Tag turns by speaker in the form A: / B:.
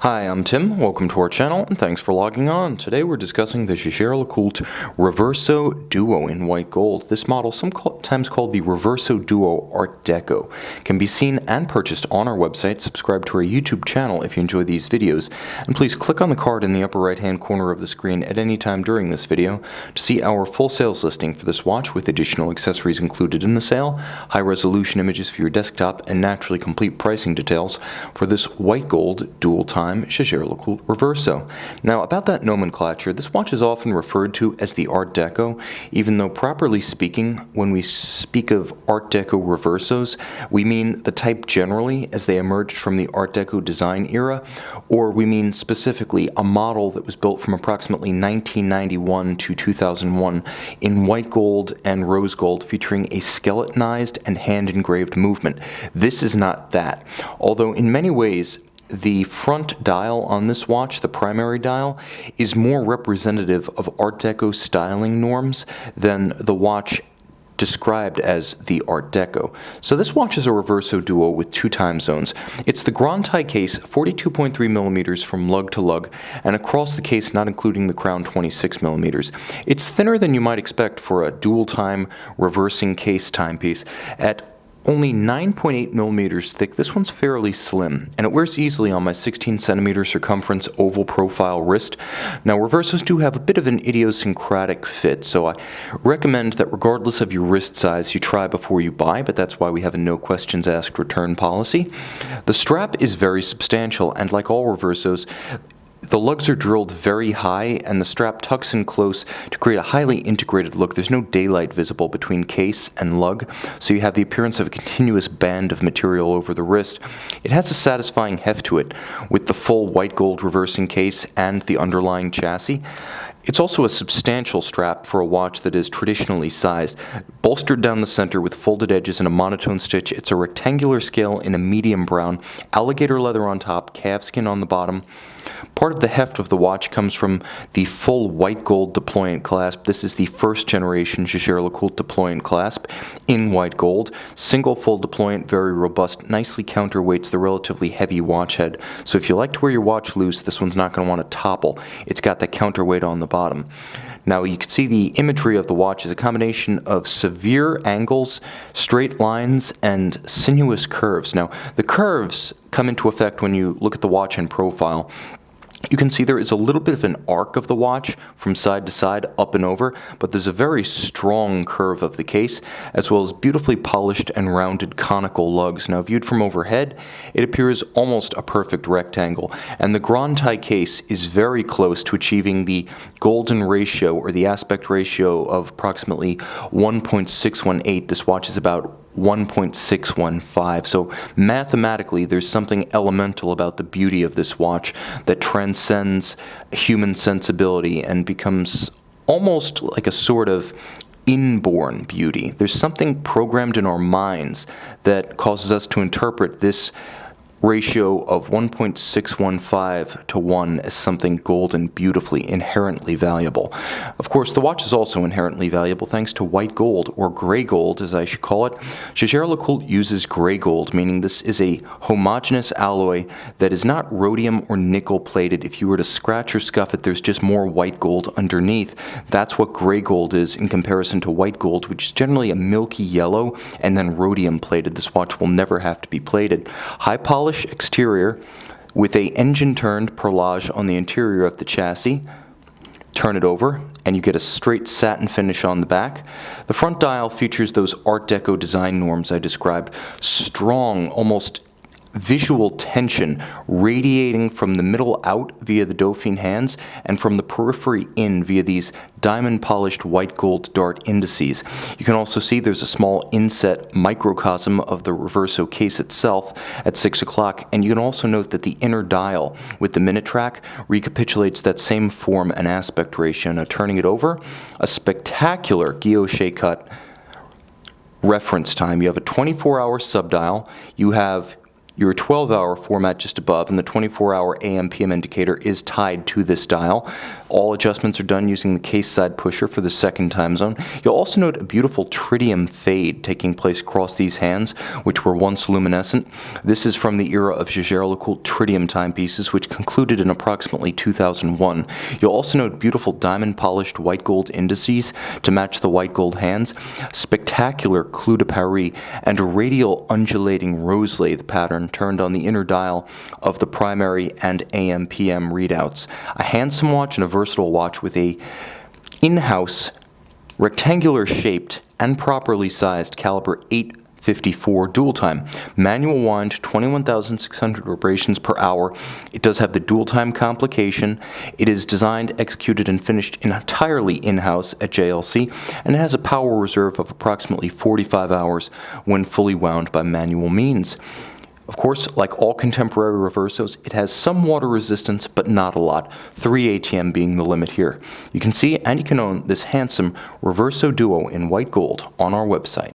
A: Hi, I'm Tim. Welcome to our channel, and thanks for logging on. Today we're discussing the Jaeger LeCoultre Reverso Duo in white gold. This model, sometimes called the Reverso Duo Art Deco, can be seen and purchased on our website. Subscribe to our YouTube channel if you enjoy these videos, and please click on the card in the upper right-hand corner of the screen at any time during this video to see our full sales listing for this watch with additional accessories included in the sale, high-resolution images for your desktop, and naturally complete pricing details for this white gold dual-time Jaeger LeCoultre Reverso. Now, about that nomenclature, this watch is often referred to as the Art Deco, even though properly speaking, when we speak of Art Deco Reversos, we mean the type generally as they emerged from the Art Deco design era, or we mean specifically a model that was built from approximately 1991 to 2001 in white gold and rose gold, featuring a skeletonized and hand-engraved movement. This is not that, although in many ways the front dial on this watch, the primary dial, is more representative of Art Deco styling norms than the watch described as the Art Deco. So this watch is a Reverso Duo with two time zones. It's the Grand Tie case, 42.3 millimeters from lug to lug, and across the case, not including the crown, 26 millimeters. It's thinner than you might expect for a dual time reversing case timepiece. At only 9.8 millimeters thick, this one's fairly slim, and it wears easily on my 16 centimeter circumference oval profile wrist. Now, Reversos do have a bit of an idiosyncratic fit, so I recommend that regardless of your wrist size, you try before you buy, but that's why we have a no questions asked return policy. The strap is very substantial, and like all Reversos, the lugs are drilled very high, and the strap tucks in close to create a highly integrated look. There's no daylight visible between case and lug, so you have the appearance of a continuous band of material over the wrist. It has a satisfying heft to it, with the full white gold reversing case and the underlying chassis. It's also a substantial strap for a watch that is traditionally sized. Bolstered down the center with folded edges and a monotone stitch, it's a rectangular scale in a medium brown, alligator leather on top, calfskin on the bottom. Part of the heft of the watch comes from the full white gold deployant clasp. This is the first generation Jaeger LeCoultre deployant clasp in white gold. Single full deployant, very robust, nicely counterweights the relatively heavy watch head. So if you like to wear your watch loose, this one's not going to want to topple. It's got that counterweight on the bottom. Now you can see the imagery of the watch is a combination of severe angles, straight lines, and sinuous curves. Now the curves come into effect when you look at the watch in profile. You can see there is a little bit of an arc of the watch from side to side, up and over, but there's a very strong curve of the case, as well as beautifully polished and rounded conical lugs. Now viewed from overhead, it appears almost a perfect rectangle, and the Grand Tie case is very close to achieving the golden ratio, or the aspect ratio, of approximately 1.618. This watch is about 1.615. So mathematically, there's something elemental about the beauty of this watch that transcends human sensibility and becomes almost like a sort of inborn beauty. There's something programmed in our minds that causes us to interpret this ratio of 1.615 to 1 as something golden, beautifully, inherently valuable. Of course, the watch is also inherently valuable thanks to white gold, or gray gold as I should call it. Jaeger LeCoultre uses gray gold, meaning this is a homogeneous alloy that is not rhodium or nickel plated. If you were to scratch or scuff it, there's just more white gold underneath. That's what gray gold is in comparison to white gold, which is generally a milky yellow and then rhodium plated. This watch will never have to be plated. High polish exterior with a engine turned perlage on the interior of the chassis. Turn it over and you get a straight satin finish on the back. The front dial features those Art Deco design norms I described. Strong, almost visual tension radiating from the middle out via the Dauphine hands and from the periphery in via these diamond polished white gold dart indices. You can also see there's a small inset microcosm of the Reverso case itself at 6 o'clock, and you can also note that the inner dial with the minute track recapitulates that same form and aspect ratio. Now turning it over, a spectacular guilloche cut reference time. You have a 24-hour subdial. You have Your 12-hour format just above, and the 24-hour AM/PM indicator is tied to this dial. All adjustments are done using the case side pusher for the second time zone. You'll also note a beautiful tritium fade taking place across these hands, which were once luminescent. This is from the era of Jaeger LeCoultre tritium timepieces, which concluded in approximately 2001. You'll also note beautiful diamond-polished white gold indices to match the white gold hands, spectacular clou de Paris, and a radial undulating rose lathe pattern turned on the inner dial of the primary and AM/PM readouts. A handsome watch and a versatile watch with a in-house rectangular shaped and properly sized caliber 854 dual time. Manual wind, 21,600 vibrations per hour. It does have the dual time complication. It is designed, executed, and finished entirely in-house at JLC, and it has a power reserve of approximately 45 hours when fully wound by manual means. Of course, like all contemporary reversos, it has some water resistance, but not a lot, 3 ATM being the limit here. You can see and you can own this handsome Reverso Duo in white gold on our website.